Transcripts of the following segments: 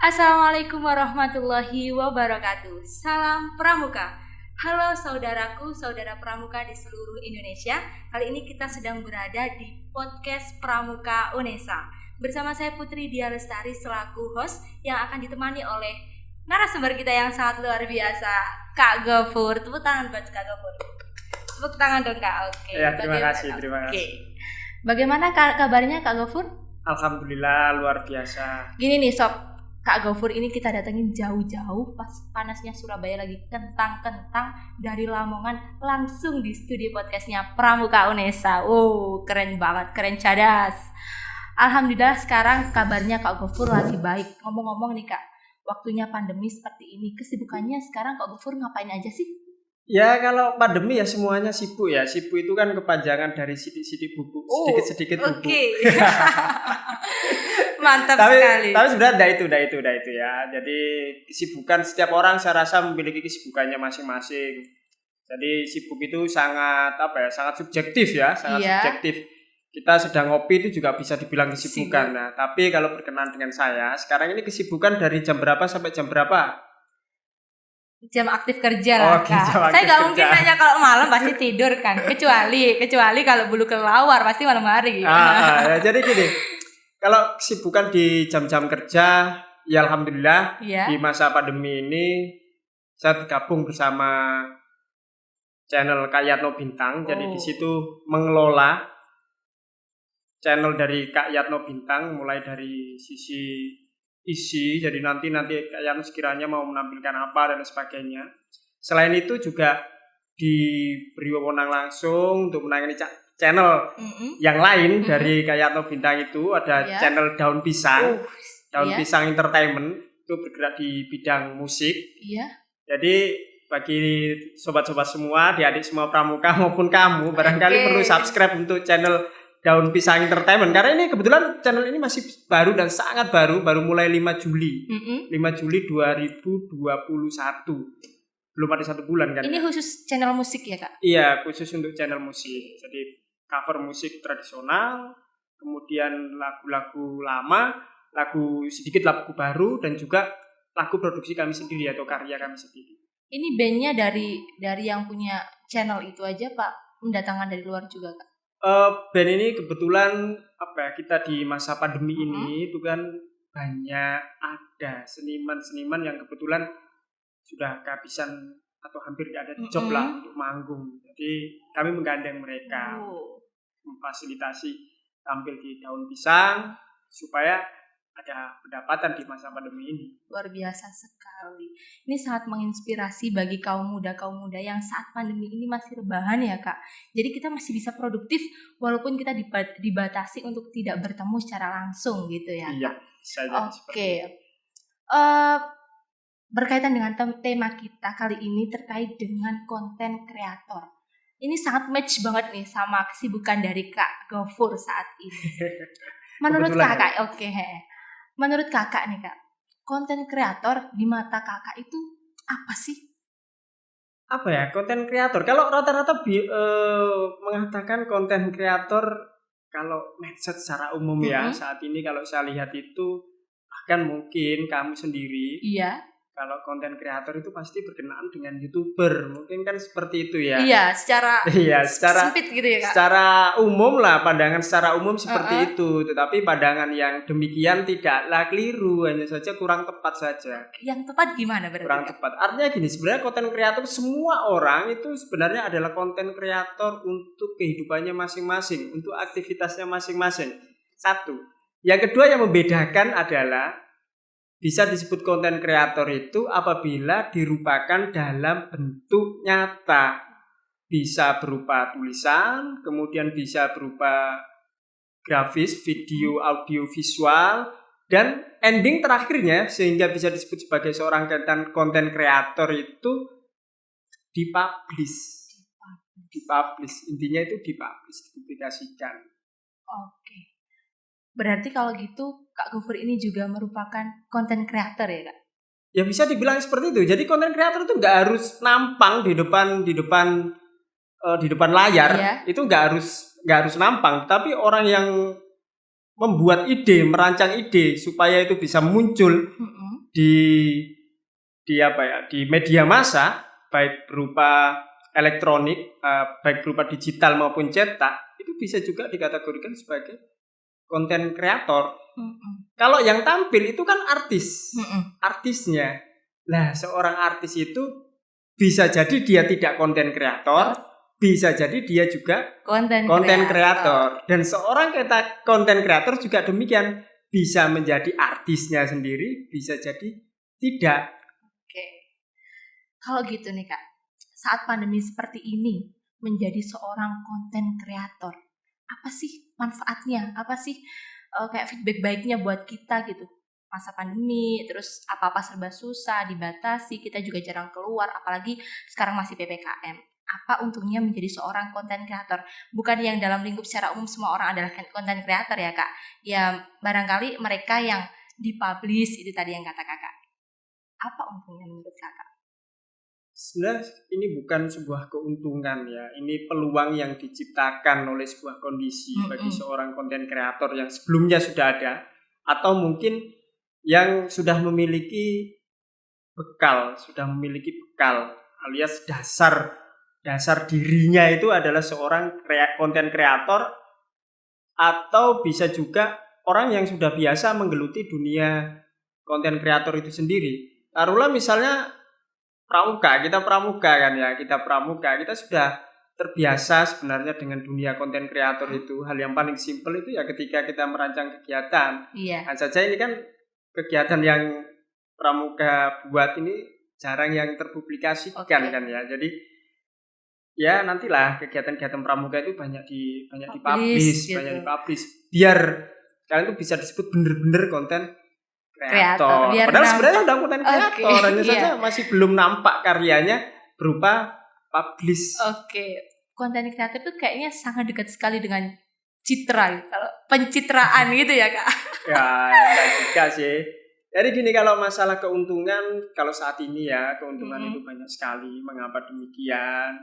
Assalamualaikum warahmatullahi wabarakatuh. Salam Pramuka. Halo saudaraku, saudara Pramuka di seluruh Indonesia. Kali ini kita sedang berada di podcast Pramuka Unesa. Bersama saya Putri Dia Lestari selaku host yang akan ditemani oleh narasumber kita yang sangat luar biasa, Kak Gofur. Tepuk tangan buat Kak Gofur. Tepuk tangan dong Kak. Oke. Ya, terima kasih. Bagaimana kabarnya Kak Gofur? Alhamdulillah luar biasa. Gini nih sob, Kak Gofur ini kita datengin jauh-jauh pas panasnya Surabaya lagi kentang-kentang dari Lamongan langsung di studio podcastnya Pramuka Unesa. Keren banget, keren cadas. Alhamdulillah sekarang kabarnya Kak Gofur lagi baik. Ngomong-ngomong nih Kak, waktunya pandemi seperti ini, kesibukannya sekarang Kak Gofur ngapain aja sih? Ya kalau pandemi ya semuanya sibuk ya. Sibuk itu kan kepanjangan dari sidik-sidik bubuk, sedikit-sedikit bubuk. Oke. Mantap sekali. Tapi sebenarnya udah itu ya. Jadi kesibukan setiap orang saya rasa memiliki kesibukannya masing-masing. Jadi sibuk itu sangat subjektif ya, subjektif. Kita sedang ngopi itu juga bisa dibilang kesibukan. Nah, tapi kalau berkenan dengan saya, sekarang ini kesibukan dari jam berapa sampai jam berapa? Jam aktif kerja lah Kak. Saya nggak mungkin nanya kalau malam pasti tidur kan. Kecuali kalau bulu kelawar pasti malam hari. Ya, jadi gini. Kalau kesibukan di jam-jam kerja, ya alhamdulillah di masa pandemi ini saya bergabung bersama channel Kak Yatno Bintang. Jadi di situ mengelola channel dari Kak Yatno Bintang mulai dari sisi isi. Jadi nanti Kak Yatno sekiranya mau menampilkan apa dan sebagainya. Selain itu juga diberi wewenang langsung untuk menangani channel yang lain dari Kak Yatno Bintang itu ada channel Daun Pisang, Pisang Entertainment itu bergerak di bidang musik. Jadi bagi sobat-sobat semua, adik-adik semua Pramuka maupun kamu barangkali perlu subscribe untuk channel Daun Pisang Entertainment karena ini kebetulan channel ini masih baru dan sangat baru mulai 5 Juli. 5 Juli 2021. Belum ada 1 bulan kan. Ini khusus channel musik ya Kak? Iya, khusus untuk channel musik. Jadi cover musik tradisional, kemudian lagu-lagu lama, sedikit lagu baru, dan juga lagu produksi kami sendiri atau karya kami sendiri. Ini bandnya dari yang punya channel itu aja Pak? Mendatangkan dari luar juga Kak? Band ini kebetulan kita di masa pandemi ini itu kan banyak ada seniman-seniman yang kebetulan sudah kehabisan atau hampir tidak ada job lah untuk manggung. Jadi kami menggandeng mereka memfasilitasi tampil di Daun Pisang supaya ada pendapatan di masa pandemi ini. Luar biasa sekali. Ini sangat menginspirasi bagi kaum muda yang saat pandemi ini masih rebahan ya Kak. Jadi kita masih bisa produktif walaupun kita dibatasi untuk tidak bertemu secara langsung gitu ya. Iya, saya Oke. Berkaitan dengan tema kita kali ini terkait dengan konten kreator. Ini sangat match banget nih sama kesibukan dari Kak Gofur saat ini. Menurut Kakak, menurut Kakak nih Kak, konten kreator di mata Kakak itu apa sih? Apa ya konten kreator? Kalau rata-rata mengatakan konten kreator kalau mindset secara umum ya saat ini kalau saya lihat itu bahkan mungkin kamu sendiri. Kalau konten kreator itu pasti berkenaan dengan YouTuber. Mungkin kan seperti itu ya. Secara sempit gitu ya Kak. Secara umum lah, pandangan secara umum seperti itu. Tetapi pandangan yang demikian tidaklah keliru, hanya saja kurang tepat saja. Yang tepat gimana berarti? Kurang tepat. Artinya gini, sebenarnya konten kreator semua orang itu sebenarnya adalah konten kreator untuk kehidupannya masing-masing, untuk aktivitasnya masing-masing. Satu. Yang kedua yang membedakan adalah bisa disebut konten kreator itu apabila dirupakan dalam bentuk nyata. Bisa berupa tulisan, kemudian bisa berupa grafis, video, audio, visual, dan ending terakhirnya sehingga bisa disebut sebagai seorang konten kreator itu dipublish. Intinya itu dipublikasikan. Oke. Berarti kalau gitu Kak Gofur ini juga merupakan konten kreator ya Kak? Ya bisa dibilang seperti itu. Jadi konten kreator itu nggak harus nampang di depan layar. Itu nggak harus nampang. Tapi orang yang membuat ide, merancang ide supaya itu bisa muncul di media massa, baik berupa elektronik, baik berupa digital maupun cetak, itu bisa juga dikategorikan sebagai konten kreator. Kalau yang tampil itu kan artisnya. Nah, seorang artis itu bisa jadi dia tidak konten kreator, bisa jadi dia juga konten kreator. Dan seorang konten kreator juga demikian, bisa menjadi artisnya sendiri, bisa jadi tidak. Oke. Kalau gitu nih Kak, saat pandemi seperti ini, menjadi seorang konten kreator, apa sih manfaatnya? Apa sih kayak feedback baiknya buat kita gitu? Masa pandemi, terus apa-apa serba susah, dibatasi, kita juga jarang keluar, apalagi sekarang masih PPKM. Apa untungnya menjadi seorang konten kreator? Bukan yang dalam lingkup secara umum semua orang adalah konten kreator ya Kak. Ya barangkali mereka yang dipublish itu tadi yang kata Kakak. Apa untungnya menurut Kakak? Sebenarnya ini bukan sebuah keuntungan ya, ini peluang yang diciptakan oleh sebuah kondisi bagi seorang konten kreator yang sebelumnya sudah ada, atau mungkin yang sudah memiliki bekal alias dasar dirinya itu adalah seorang konten kreator, atau bisa juga orang yang sudah biasa menggeluti dunia konten kreator itu sendiri. Taruhlah misalnya kita pramuka, kita sudah terbiasa sebenarnya dengan dunia konten kreator itu. Hal yang paling simpel itu ya ketika kita merancang kegiatan. Nah, saja ini kan kegiatan yang pramuka buat ini jarang yang terpublikasikan kan ya. Jadi ya nantilah kegiatan-kegiatan pramuka itu banyak dipublish, biar kalian tuh bisa disebut bener-bener konten kreator. Padahal sebenarnya udah konten kreator, hanya saja masih belum nampak karyanya berupa publish. Konten kreator itu kayaknya sangat dekat sekali dengan citra, kalau pencitraan gitu ya Kak. Ya, enggak juga sih. Jadi gini, kalau masalah keuntungan, kalau saat ini ya keuntungan itu banyak sekali. Mengapa demikian?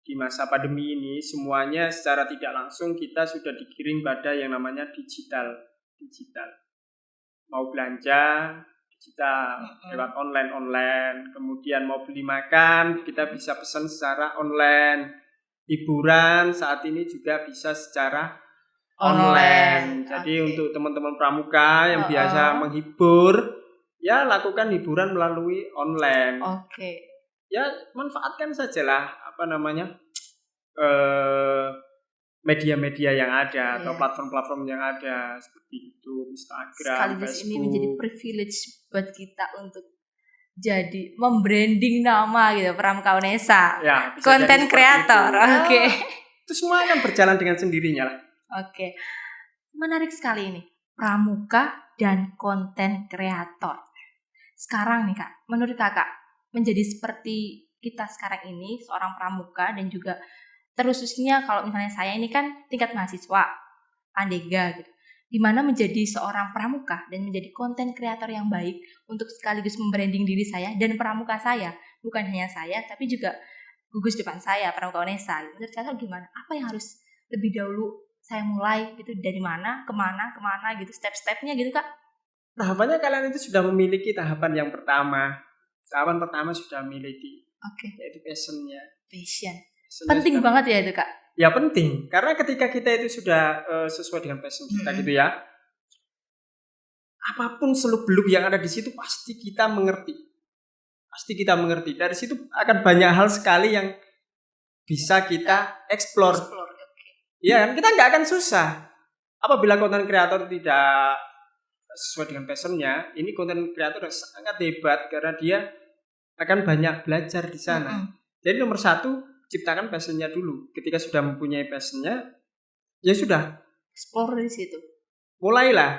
Di masa pandemi ini semuanya secara tidak langsung kita sudah digiring pada yang namanya digital. Mau belanja digital lewat online, kemudian mau beli makan kita bisa pesan secara online, hiburan saat ini juga bisa secara online. Jadi untuk teman-teman pramuka yang biasa menghibur, ya lakukan hiburan melalui online. Ya manfaatkan sajalah media-media yang ada atau platform-platform yang ada seperti YouTube, Instagram, sekaligus Facebook. Ini menjadi privilege buat kita untuk jadi membranding nama gitu, Pramuka Unesa. Ya, konten kreator. Itu semua akan berjalan dengan sendirinya lah. Menarik sekali ini, pramuka dan konten kreator. Sekarang nih Kak, menurut Kakak menjadi seperti kita sekarang ini, seorang pramuka dan juga terkhususnya kalau misalnya saya ini kan tingkat mahasiswa Andega gitu, dimana menjadi seorang pramuka dan menjadi konten kreator yang baik untuk sekaligus membranding diri saya dan pramuka saya, bukan hanya saya tapi juga gugus depan saya, Pramuka Unesa. Menurut Kakak gimana? Apa yang harus lebih dahulu saya mulai gitu, dari mana kemana gitu, step-stepnya gitu Kak? Tahapannya kalian itu sudah memiliki tahapan yang pertama. Tahapan pertama sudah memiliki, yaitu passion. Penting banget ya itu Kak? Ya penting, karena ketika kita itu sudah sesuai dengan passion kita gitu ya, apapun seluk-beluk yang ada di situ pasti kita mengerti. Dari situ akan banyak hal sekali yang bisa kita explore. Ya kan, kita nggak akan susah. Apabila konten kreator tidak sesuai dengan passionnya, ini konten kreator sangat hebat karena dia akan banyak belajar di sana. Jadi nomor 1, ciptakan passionnya dulu. Ketika sudah mempunyai passionnya, ya sudah, explore dari situ. Mulailah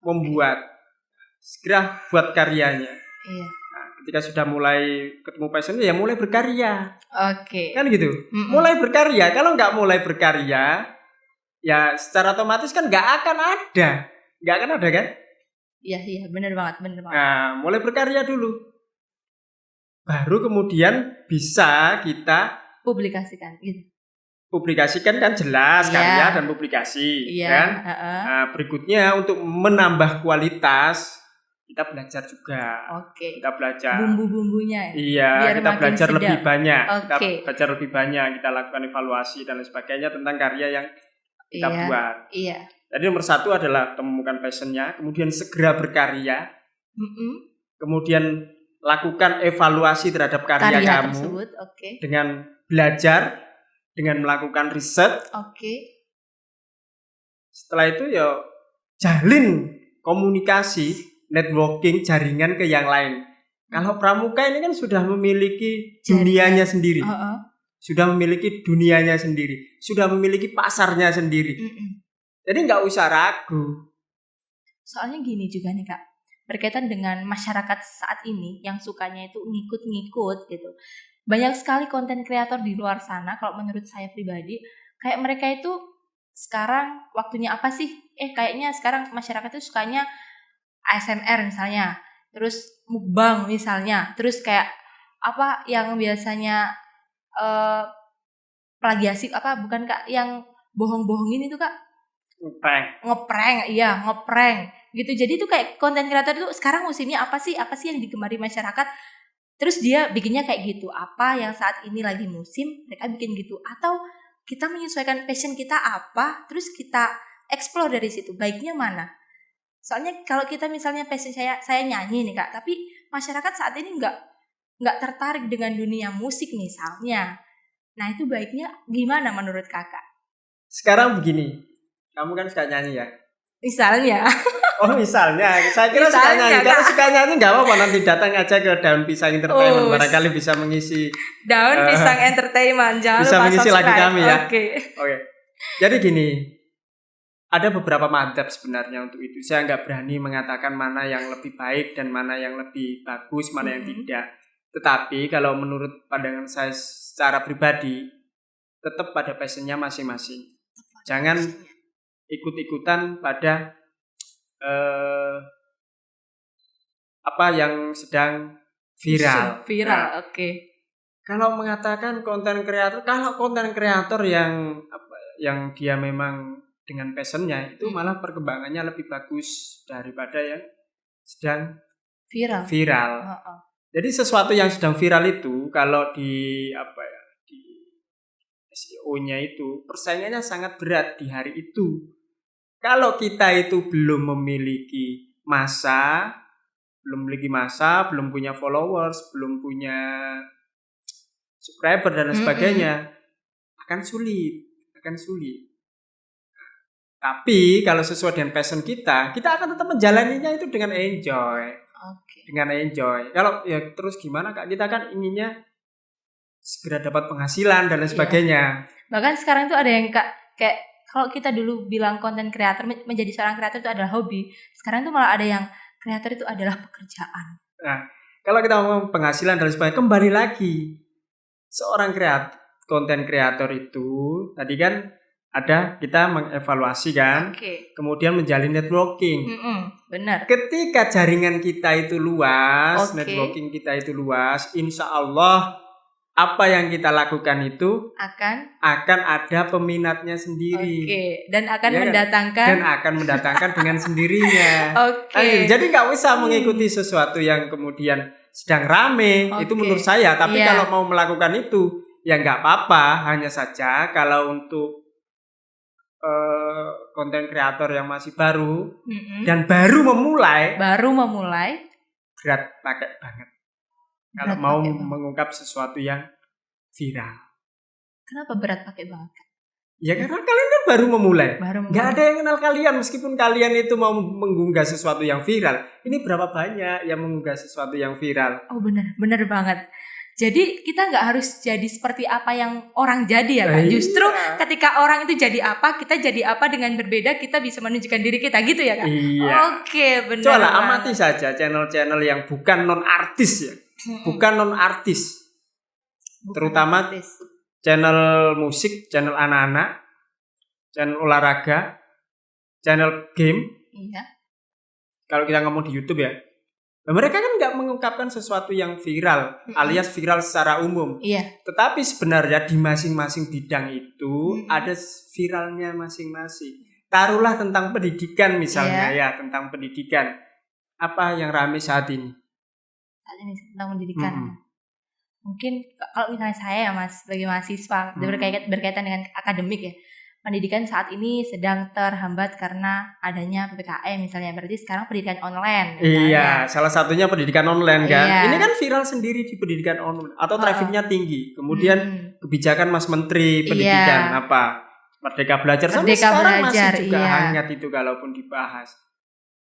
membuat, segera buat karyanya. Nah, ketika sudah mulai ketemu passionnya, ya mulai berkarya. Kan gitu. Mulai berkarya. Kalau nggak mulai berkarya, ya secara otomatis kan nggak akan ada kan? Iya, benar banget. Nah, mulai berkarya dulu. Baru kemudian bisa kita publikasikan gitu. Publikasikan kan jelas, karya dan publikasi kan. Nah, berikutnya untuk menambah kualitas kita belajar juga. Oke. Kita belajar bumbu-bumbunya. Iya, kita belajar sedap. Lebih banyak. Kita belajar lebih banyak, kita lakukan evaluasi dan lain sebagainya tentang karya yang kita buat. Iya. Jadi nomor 1 adalah temukan passionnya, kemudian segera berkarya. Kemudian lakukan evaluasi terhadap karya kamu tersebut. Dengan belajar, dengan melakukan riset. Setelah itu ya jalin komunikasi, networking, jaringan ke yang lain. Kalau pramuka ini kan sudah memiliki dunianya sendiri. Sudah memiliki dunianya sendiri. Sudah memiliki pasarnya sendiri. Jadi nggak usah ragu. Soalnya gini juga nih Kak, berkaitan dengan masyarakat saat ini yang sukanya itu ngikut-ngikut gitu. Banyak sekali konten kreator di luar sana, kalau menurut saya pribadi, kayak mereka itu sekarang waktunya apa sih? Kayaknya sekarang masyarakat itu sukanya ASMR misalnya, terus mukbang misalnya, terus kayak apa yang biasanya plagiasi bukan Kak, yang bohong-bohongin itu Kak? Ngeprank gitu. Jadi tuh kayak konten kreator itu sekarang musimnya apa sih yang digemari masyarakat, terus dia bikinnya kayak gitu. Apa yang saat ini lagi musim, mereka bikin gitu. Atau kita menyesuaikan passion kita apa, terus kita explore dari situ, baiknya mana. Soalnya kalau kita misalnya passion saya nyanyi nih Kak, tapi masyarakat saat ini nggak tertarik dengan dunia musik misalnya. Nah itu baiknya gimana menurut Kakak? Sekarang begini, kamu kan suka nyanyi ya? Misalnya. Oh misalnya, saya kira suka nyanyi. Kalau suka nyanyi nggak apa-apa, nanti datang aja ke Daun Pisang Entertainment, barangkali bisa mengisi Daun Pisang Entertainment, jangan bisa lupa mengisi lagu kami ya. Oke. Jadi gini, ada beberapa madzhab sebenarnya untuk itu. Saya nggak berani mengatakan mana yang lebih baik dan mana yang lebih bagus, mana yang tidak. Tetapi kalau menurut pandangan saya secara pribadi, tetap pada passionnya masing-masing. Jangan ikut-ikutan pada apa yang sedang viral. Nah, kalau mengatakan konten kreator yang dia memang dengan passionnya itu malah perkembangannya lebih bagus daripada yang sedang viral. Jadi sesuatu yang sedang viral itu kalau di SEO-nya itu persaingannya sangat berat di hari itu. Kalau kita itu belum memiliki massa, belum punya followers, belum punya subscriber dan sebagainya, akan sulit. Tapi kalau sesuai dengan passion kita akan tetap menjalaninya itu dengan enjoy. Dengan enjoy. Kalau ya terus gimana Kak? Kita kan inginnya segera dapat penghasilan dan lain sebagainya. Bahkan sekarang tuh ada yang kayak kalau kita dulu bilang konten kreator, menjadi seorang kreator itu adalah hobi. Sekarang tuh malah ada yang kreator itu adalah pekerjaan. Nah, kalau kita ngomong penghasilan dan sebagainya, kembali lagi. Seorang konten kreator itu, tadi kan ada kita mengevaluasi kan, kemudian menjalin networking. Benar. Ketika jaringan kita itu luas, networking kita itu luas, insya Allah apa yang kita lakukan itu akan ada peminatnya sendiri. Dan akan mendatangkan dengan sendirinya. Jadi nggak usah mengikuti sesuatu yang kemudian sedang rame. Itu menurut saya. Tapi kalau mau melakukan itu ya nggak apa-apa. Hanya saja kalau untuk konten kreator yang masih baru dan baru memulai berat pakai banget. Kalau mau mengungkap sesuatu yang viral. Kenapa berat pakai banget? Ya karena kalian kan baru memulai. Gak ada yang kenal kalian. Meskipun kalian itu mau mengunggah sesuatu yang viral. Ini berapa banyak yang mengunggah sesuatu yang viral? Oh benar banget. Jadi kita gak harus jadi seperti apa yang orang jadi ya Kak. Justru ketika orang itu jadi apa, kita jadi apa dengan berbeda, kita bisa menunjukkan diri kita gitu ya Kak. Iya. Benar. Coba amati saja channel-channel yang bukan non-artis ya. Bukan non-artis. Terutama channel musik, channel anak-anak, channel olahraga, channel game. Kalau kita ngomong di YouTube ya, mereka kan nggak mengungkapkan sesuatu yang viral, alias viral secara umum. Tetapi sebenarnya di masing-masing bidang itu ada viralnya masing-masing. Taruhlah tentang pendidikan misalnya tentang pendidikan. apa yang ramai saat ini? Saat ini tentang pendidikan. Mungkin kalau misalnya saya ya Mas, sebagai mahasiswa berkaitan dengan akademik ya, pendidikan saat ini sedang terhambat karena adanya PPKM misalnya. Berarti sekarang pendidikan online misalnya. Iya, salah satunya pendidikan online kan. Iya. Ini kan viral sendiri di pendidikan online atau trafiknya tinggi. Kemudian kebijakan Mas Menteri Pendidikan apa? Merdeka Belajar sampai sekarang masih juga hangat itu kalaupun dibahas.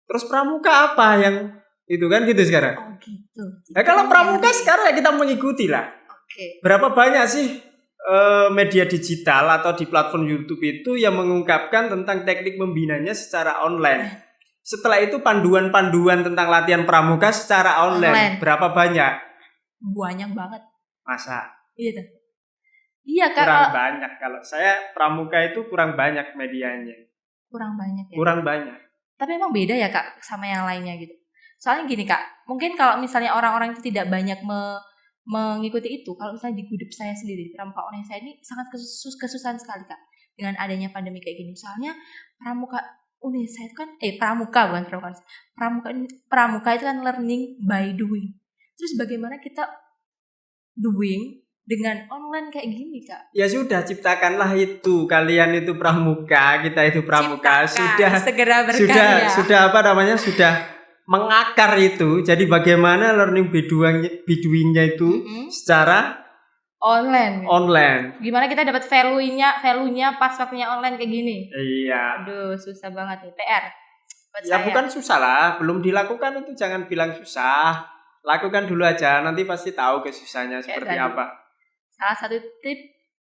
Terus pramuka apa yang itu kan gitu sekarang? Oh gitu. Kalau pramuka sekarang ya kita mengikuti lah. Oke. Berapa banyak sih media digital atau di platform YouTube itu yang mengungkapkan tentang teknik membinanya secara online. Setelah itu panduan-panduan tentang latihan pramuka secara online. Berapa banyak? Banyak banget. Masa? Iya tuh. Iya Kak. Kurang banyak. Kalau saya pramuka itu kurang banyak medianya. Kurang banyak ya? Kurang banyak. Tapi emang beda ya Kak sama yang lainnya gitu. Soalnya gini Kak, mungkin kalau misalnya orang-orang itu tidak banyak mengikuti itu, kalau misalnya di grup saya sendiri, pramuka online saya ini sangat kesusahan sekali Kak dengan adanya pandemi kayak gini. Soalnya pramuka online saya itu kan pramuka itu kan learning by doing. Terus bagaimana kita doing dengan online kayak gini Kak? Ya sudah, ciptakanlah itu. Kalian itu pramuka, kita itu pramuka. Ciptakan, segera berkarya. Sudah apa namanya? Sudah mengakar itu. Jadi bagaimana learning biduingnya itu secara online. Gimana kita dapat value-nya pas waktunya online kayak gini? Iya. Aduh, susah banget nih PR. Ya saya. Bukan susah lah, belum dilakukan itu jangan bilang susah. Lakukan dulu aja, nanti pasti tahu kesusahannya seperti apa. Salah satu tip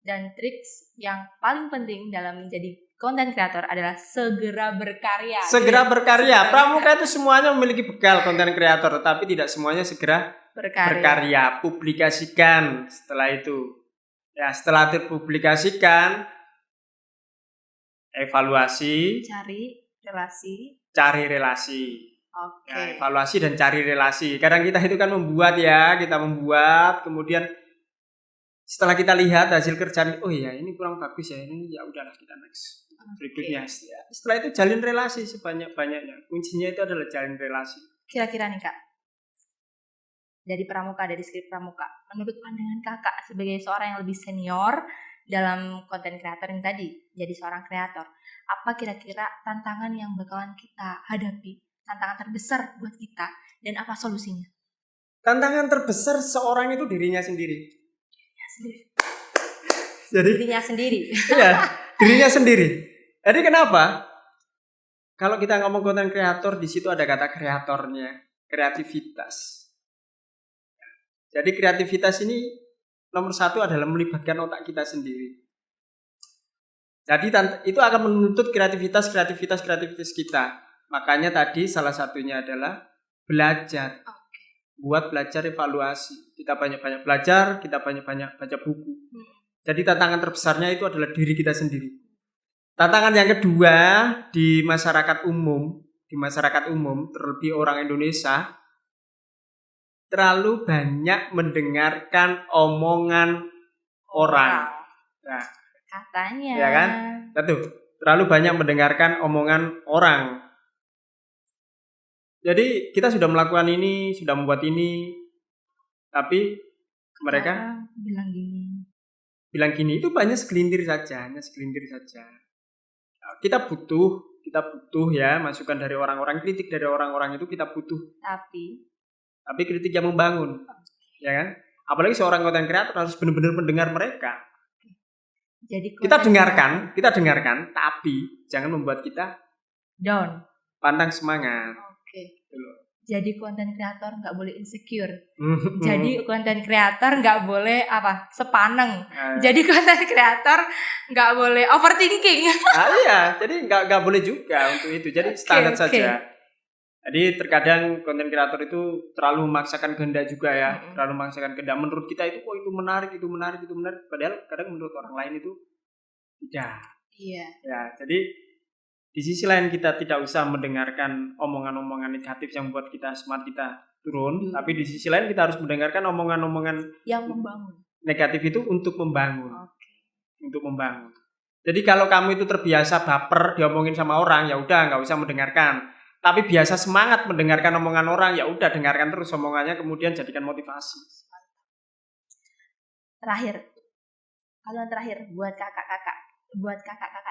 dan trik yang paling penting dalam menjadi konten kreator adalah segera berkarya. Segera berkarya. Pramuka itu semuanya memiliki bekal konten kreator, tetapi tidak semuanya segera berkarya. Publikasikan setelah itu. Ya, setelah dipublikasikan, evaluasi, cari relasi. Oke. Ya, evaluasi dan cari relasi. Kadang kita itu kan membuat, kemudian setelah kita lihat hasil kerjaan, oh iya ini kurang bagus ya, ini ya udahlah kita next. Berikutnya. Setelah itu jalin relasi sebanyak-banyaknya. Kuncinya itu adalah jalin relasi. Kira-kira nih Kak, dari skrip pramuka, menurut pandangan Kakak sebagai seorang yang lebih senior dalam konten kreator yang tadi, jadi seorang kreator, apa kira-kira tantangan yang bakalan kita hadapi, tantangan terbesar buat kita, dan apa solusinya? Tantangan terbesar seorang itu dirinya sendiri. Jadi dirinya sendiri. Iya, dirinya sendiri. Jadi kenapa? Kalau kita ngomong konten kreator, di situ ada kata kreatornya, kreativitas. Jadi kreativitas ini nomor satu adalah melibatkan otak kita sendiri. Jadi itu akan menuntut kreativitas kita. Makanya tadi salah satunya adalah belajar. Buat belajar evaluasi. Kita banyak-banyak belajar, kita banyak-banyak baca buku. Jadi tantangan terbesarnya itu adalah diri kita sendiri. Tantangan yang kedua di masyarakat umum, terlebih orang Indonesia, terlalu banyak mendengarkan omongan orang. Nah, katanya. Ya kan? Terlalu banyak mendengarkan omongan orang. Jadi kita sudah melakukan ini, sudah membuat ini, tapi mereka bilang gini itu banyak segelintir saja. Kita butuh ya masukan dari orang-orang, kritik dari orang-orang itu kita butuh. Tapi kritik yang membangun, ya kan? Apalagi seorang konten kreator harus benar-benar mendengar mereka. Jadi kita dengarkan, tapi jangan membuat kita down. Pantang semangat. Jadi konten kreator nggak boleh insecure. Jadi konten kreator nggak boleh sepaneng. Jadi konten kreator nggak boleh overthinking. Iya, jadi nggak boleh juga untuk itu. Jadi standar saja. Jadi terkadang konten kreator itu terlalu memaksakan kehendak juga ya. Terlalu memaksakan kehendak. Menurut kita itu itu menarik. Padahal kadang menurut orang lain itu tidak. Iya. Ya, jadi di sisi lain kita tidak usah mendengarkan omongan-omongan negatif yang membuat kita semangat kita turun, tapi di sisi lain kita harus mendengarkan omongan-omongan yang membangun. Negatif itu untuk membangun. Untuk membangun. Jadi kalau kamu itu terbiasa baper diomongin sama orang, ya udah nggak usah mendengarkan. tapi biasa semangat mendengarkan omongan orang, ya udah dengarkan terus omongannya, kemudian jadikan motivasi. Terakhir buat kakak-kakak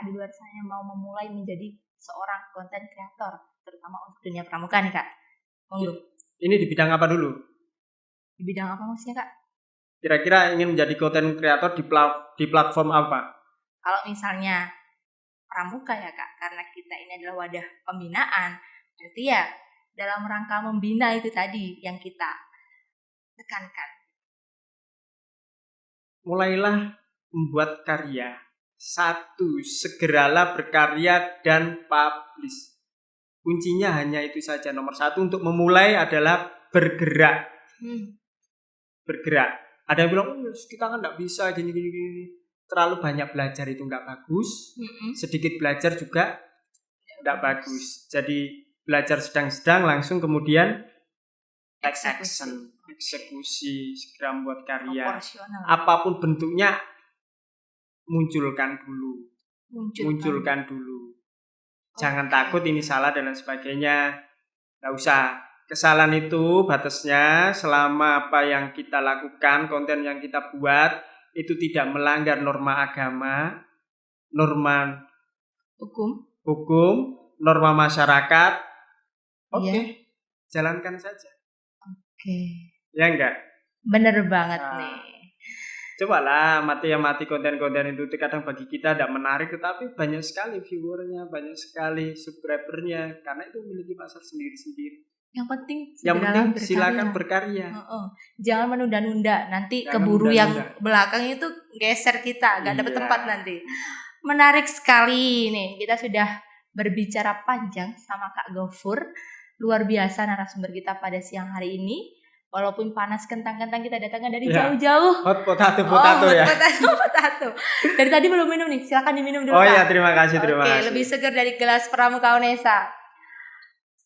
di luar sana yang mau memulai menjadi seorang konten kreator, terutama untuk dunia pramuka nih Kak. Ini di bidang apa dulu? Di bidang apa maksudnya Kak? Kira-kira ingin menjadi konten kreator di platform apa? Kalau misalnya pramuka ya Kak, karena kita ini adalah wadah pembinaan, berarti ya dalam rangka membina itu tadi yang kita tekankan. Mulailah membuat karya. 1, segeralah berkarya dan publish. Kuncinya hanya itu saja. Nomor 1 untuk memulai adalah bergerak. Bergerak. Ada yang bilang, kita kan nggak bisa gini. Terlalu banyak belajar itu nggak bagus. Sedikit belajar juga nggak bagus. Jadi belajar sedang-sedang langsung kemudian eksekusi, segera membuat karya. Apapun bentuknya, munculkan dulu. Jangan takut ini salah dan lain sebagainya. Nggak usah. Kesalahan itu batasnya selama apa yang kita lakukan, konten yang kita buat itu tidak melanggar norma agama, norma hukum, norma masyarakat. Oke. Jalankan saja. Ya enggak? Bener banget nih. Cobalah mati konten-konten itu kadang bagi kita tidak menarik, tetapi banyak sekali viewernya, banyak sekali subscribernya, karena itu memiliki pasar sendiri-sendiri. Yang penting silakan berkarya. Jangan menunda-nunda, nanti keburu yang belakang itu geser kita, gak dapat tempat nanti. Menarik sekali nih, kita sudah berbicara panjang sama Kak Gofur. Luar biasa narasumber kita pada siang hari ini. Walaupun panas kentang-kentang kita datangnya dari jauh-jauh. Hot potato ya. Potato. Dari tadi belum minum nih, silakan diminum dulu. Oh iya, terima kasih. Lebih segar dari gelas Pramuka Unesa.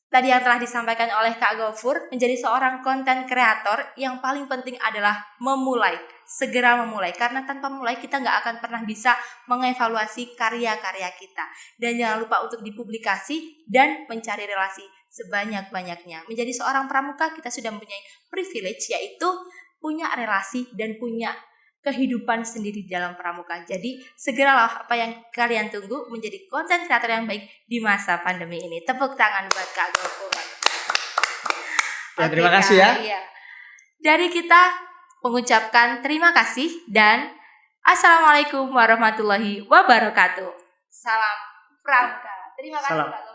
Tadi yang telah disampaikan oleh Kak Gofur, menjadi seorang konten kreator yang paling penting adalah memulai. Segera memulai, karena tanpa mulai kita nggak akan pernah bisa mengevaluasi karya-karya kita. Dan jangan lupa untuk dipublikasi dan mencari relasi sebanyak-banyaknya. Menjadi seorang pramuka kita sudah mempunyai privilege, yaitu punya relasi dan punya kehidupan sendiri di dalam pramuka. Jadi segeralah apa yang kalian tunggu menjadi konten kreator yang baik di masa pandemi ini. Tepuk tangan buat Kak Gofur. Terima kasih ya. Iya. Dari kita mengucapkan terima kasih dan assalamualaikum warahmatullahi wabarakatuh. Salam pramuka. Terima kasih Kak.